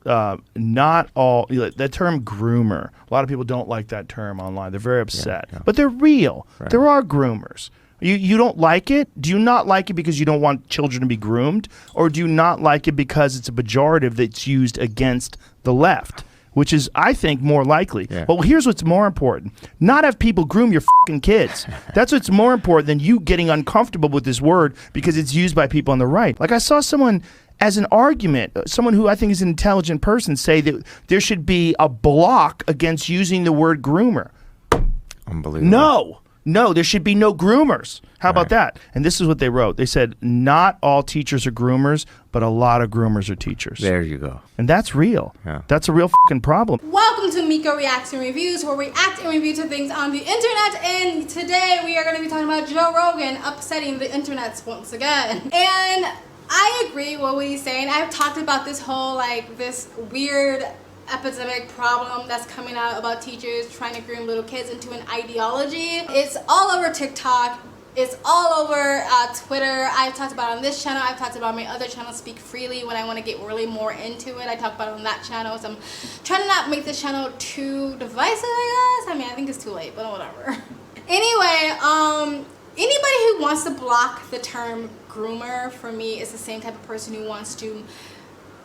not all that term groomer. A lot of people don't like that term online. They're very upset, Yeah. but they're real. Right. There are groomers. You don't like it? Do you not like it because you don't want children to be groomed, or do you not like it because it's a pejorative that's used against the left? Which is, I think, more likely. Yeah. Well, here's what's more important. Not have people groom your fucking kids. That's what's more important than you getting uncomfortable with this word because it's used by people on the right. Like I saw someone as an argument, someone who I think is an intelligent person, say that there should be a block against using the word groomer. Unbelievable. No, there should be no groomers. How about that? And this is what they wrote. They said, not all teachers are groomers, but a lot of groomers are teachers. There you go. And that's real. Yeah. That's a real fucking problem. Welcome to Miko Reacts and Reviews, where we act and review to things on the internet. And today we are going to be talking about Joe Rogan upsetting the internet once again. And I agree with what he's saying. I've talked about this whole, this weird epidemic problem that's coming out about teachers trying to groom little kids into an ideology. It's all over TikTok. It's all over Twitter. I've talked about it on this channel. I've talked about my other channel, Speak Freely, when I want to get really more into it. I talk about it on that channel. So I'm trying to not make this channel too divisive, I guess. I mean, I think it's too late, but whatever. Anyway, anybody who wants to block the term groomer, for me, is the same type of person who wants to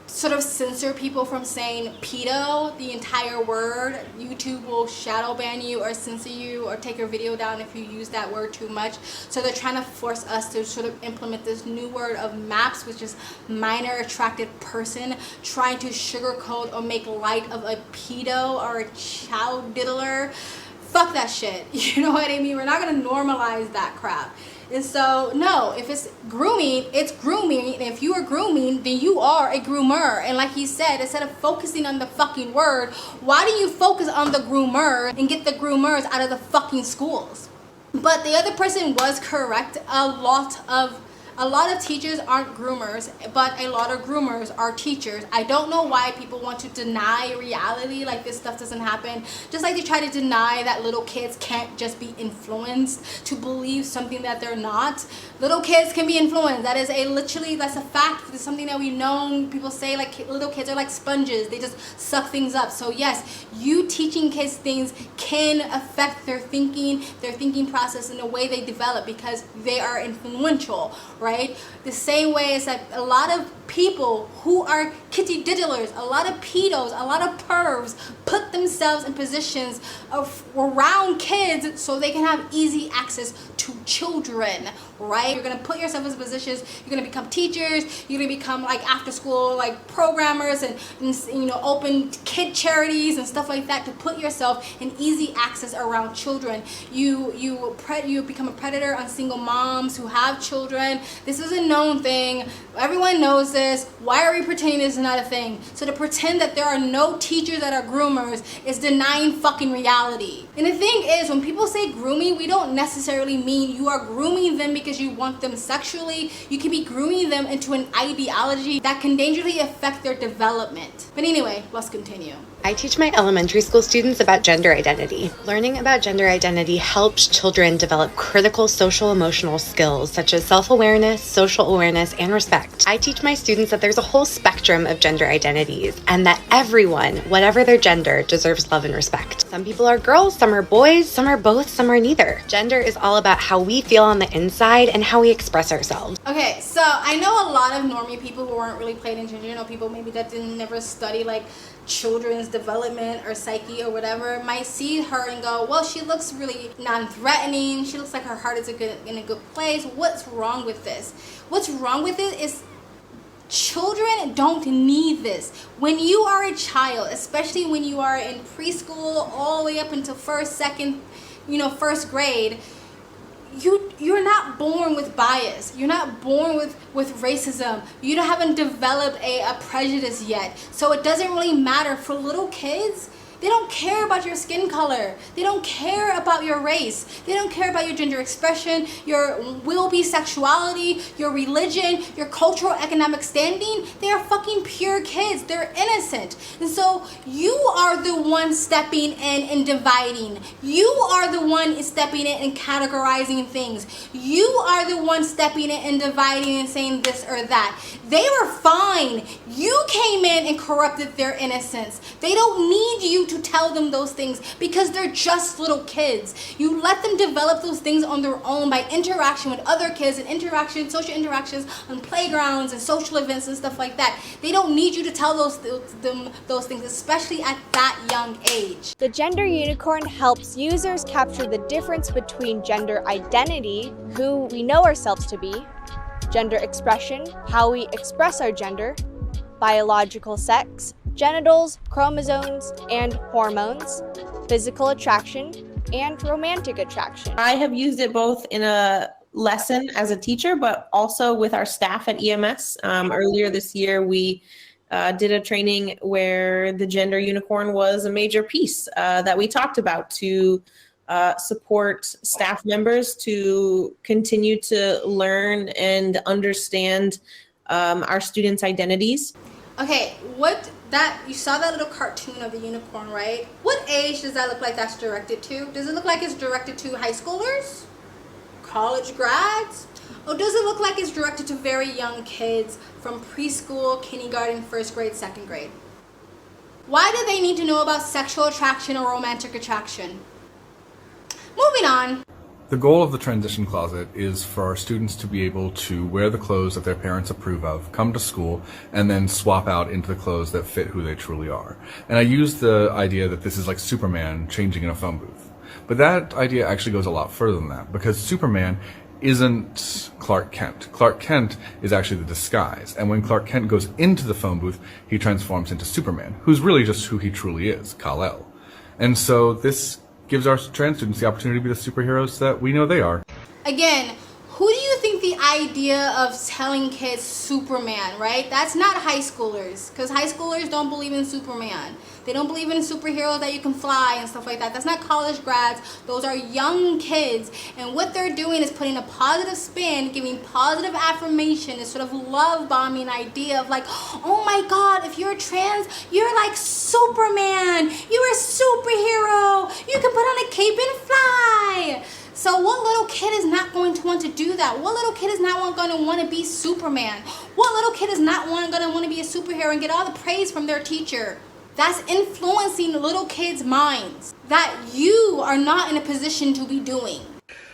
sort of censor people from saying pedo, the entire word. YouTube will shadow ban you or censor you or take your video down if you use that word too much. So they're trying to force us to sort of implement this new word of MAPS, which is minor attracted person, trying to sugarcoat or make light of a pedo or a child diddler. Fuck that shit. You know what I mean? We're not going to normalize that crap. And so, no, if it's grooming, it's grooming. And if you are grooming, then you are a groomer. And like he said, instead of focusing on the fucking word, why do you focus on the groomer and get the groomers out of the fucking schools? But the other person was correct. A lot of teachers aren't groomers, but a lot of groomers are teachers. I don't know why people want to deny reality, like this stuff doesn't happen. Just like they try to deny that little kids can't just be influenced to believe something that they're not. Little kids can be influenced. That is that's a fact. It's something that we've known. People say like little kids are like sponges. They just suck things up. So yes, you teaching kids things can affect their thinking process and the way they develop because they are influential, right? The same way as that a lot of people who are kitty diddlers, a lot of pedos, a lot of pervs put themselves in positions around kids so they can have easy access to children, right? You're gonna put yourself in positions, you're gonna become teachers, you're gonna become like after school like programmers and you know, open kid charities and stuff like that to put yourself in easy access around children. You become a predator on single moms who have children. This is a known thing. Everyone knows this. Why are we pretending this is not a thing? So to pretend that there are no teachers that are groomers is denying fucking reality. And the thing is, when people say grooming, we don't necessarily mean you are grooming them because you want them sexually. You can be grooming them into an ideology that can dangerously affect their development. But anyway, let's continue. I teach my elementary school students about gender identity. Learning about gender identity helps children develop critical social emotional skills such as self-awareness, social awareness, and respect. I teach my students that there's a whole spectrum of gender identities and that everyone, whatever their gender, deserves love and respect. Some people are girls, some are boys, some are both, some are neither. Gender is all about how we feel on the inside and how we express ourselves. Okay, so I know a lot of normie people who weren't really played in gender, people maybe that didn't never study like children's development or psyche or whatever might see her and go, well, she looks really non-threatening, she looks like her heart is in a good place. What's wrong with this? What's wrong with it is children don't need this. When you are a child, especially when you are in preschool all the way up until first grade, you're not born with bias. You're not born with racism. You haven't developed a prejudice yet. So it doesn't really matter. For little kids, they don't care about your skin color. They don't care about your race. They don't care about your gender expression, your will-be sexuality, your religion, your cultural economic standing. They are fucking pure kids. They're innocent. And so you are the one stepping in and dividing. You are the one stepping in and categorizing things. You are the one stepping in and dividing and saying this or that. They were fine. You came in and corrupted their innocence. They don't need you to tell them those things because they're just little kids. You let them develop those things on their own by interaction with other kids and social interactions on playgrounds and social events and stuff like that. They don't need you to tell those things, especially at that young age. The Gender Unicorn helps users capture the difference between gender identity, who we know ourselves to be, gender expression, how we express our gender, biological sex, genitals, chromosomes, and hormones, physical attraction, and romantic attraction. I have used it both in a lesson as a teacher, but also with our staff at EMS. Earlier this year, we did a training where the Gender Unicorn was a major piece that we talked about to support staff members to continue to learn and understand our students' identities. Okay, you saw that little cartoon of the unicorn, right? What age does that look like that's directed to? Does it look like it's directed to high schoolers? College grads? Or does it look like it's directed to very young kids from preschool, kindergarten, first grade, second grade? Why do they need to know about sexual attraction or romantic attraction? Moving on. The goal of the transition closet is for our students to be able to wear the clothes that their parents approve of, come to school, and then swap out into the clothes that fit who they truly are. And I use the idea that this is like Superman changing in a phone booth. But that idea actually goes a lot further than that, because Superman isn't Clark Kent. Clark Kent is actually the disguise. And when Clark Kent goes into the phone booth, he transforms into Superman, who's really just who he truly is, Kal-El. And so this gives our trans students the opportunity to be the superheroes that we know they are. Again, who do you think the idea of telling kids Superman, right? That's not high schoolers, because high schoolers don't believe in Superman. They don't believe in superheroes that you can fly and stuff like that. That's not college grads. Those are young kids. And what they're doing is putting a positive spin, giving positive affirmation, this sort of love bombing idea of like, oh my God, if you're trans, you're like Superman. You're a superhero. You can put on a cape and fly. So what little kid is not going to want to do that? What little kid is not going to want to be Superman? What little kid is not going to want to be a superhero and get all the praise from their teacher? That's influencing little kids' minds that you are not in a position to be doing.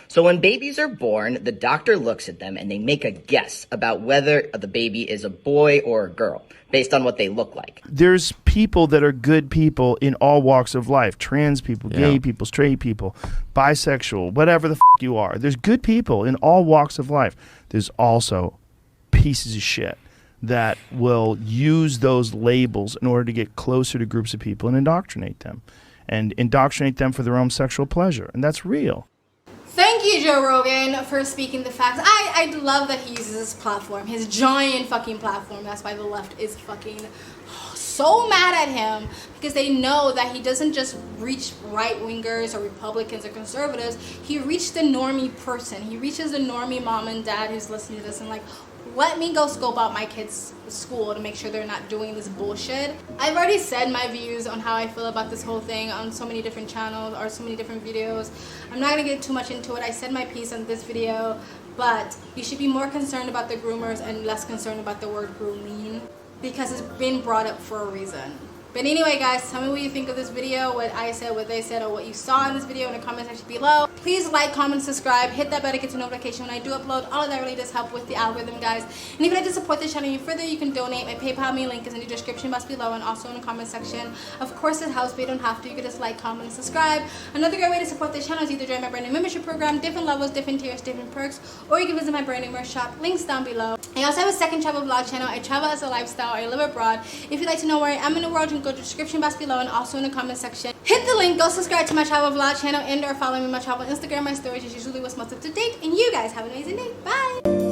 So when babies are born, the doctor looks at them and they make a guess about whether the baby is a boy or a girl based on what they look like. There's people that are good people in all walks of life. Trans people, gay people, straight people, bisexual, whatever the you are. There's good people in all walks of life. There's also pieces of shit that will use those labels in order to get closer to groups of people and indoctrinate them for their own sexual pleasure. And that's real. Thank you, Joe Rogan, for speaking the facts. I love that he uses his platform, his giant fucking platform. That's why the left is fucking so mad at him, because they know that he doesn't just reach right-wingers or Republicans or conservatives. He reached the normie person. He reaches the normie mom and dad who's listening to this and like, let me go scope out my kids' school to make sure they're not doing this bullshit. I've already said my views on how I feel about this whole thing on so many different channels or so many different videos. I'm not gonna get too much into it. I said my piece on this video, but you should be more concerned about the groomers and less concerned about the word grooming, because it's been brought up for a reason. But anyway, guys, tell me what you think of this video, what I said, what they said, or what you saw in this video in the comment section below. Please like, comment, subscribe, hit that bell to get a notification when I do upload. All of that really does help with the algorithm, guys. And if you'd like to support this channel even further, you can donate. My PayPal me link is in the description box below and also in the comment section. Of course, it helps, but you don't have to. You can just like, comment, and subscribe. Another great way to support this channel is either join my brand new membership program, different levels, different tiers, different perks, or you can visit my brand new merch shop. Links down below. I also have a second travel vlog channel. I travel as a lifestyle. I live abroad. If you'd like to know where I am in the world, you can go to the description box below and also in the comment section. Hit the link, go subscribe to my travel vlog channel and or follow me on my travel Instagram. My stories is usually what's most up to date. And you guys have an amazing day. Bye!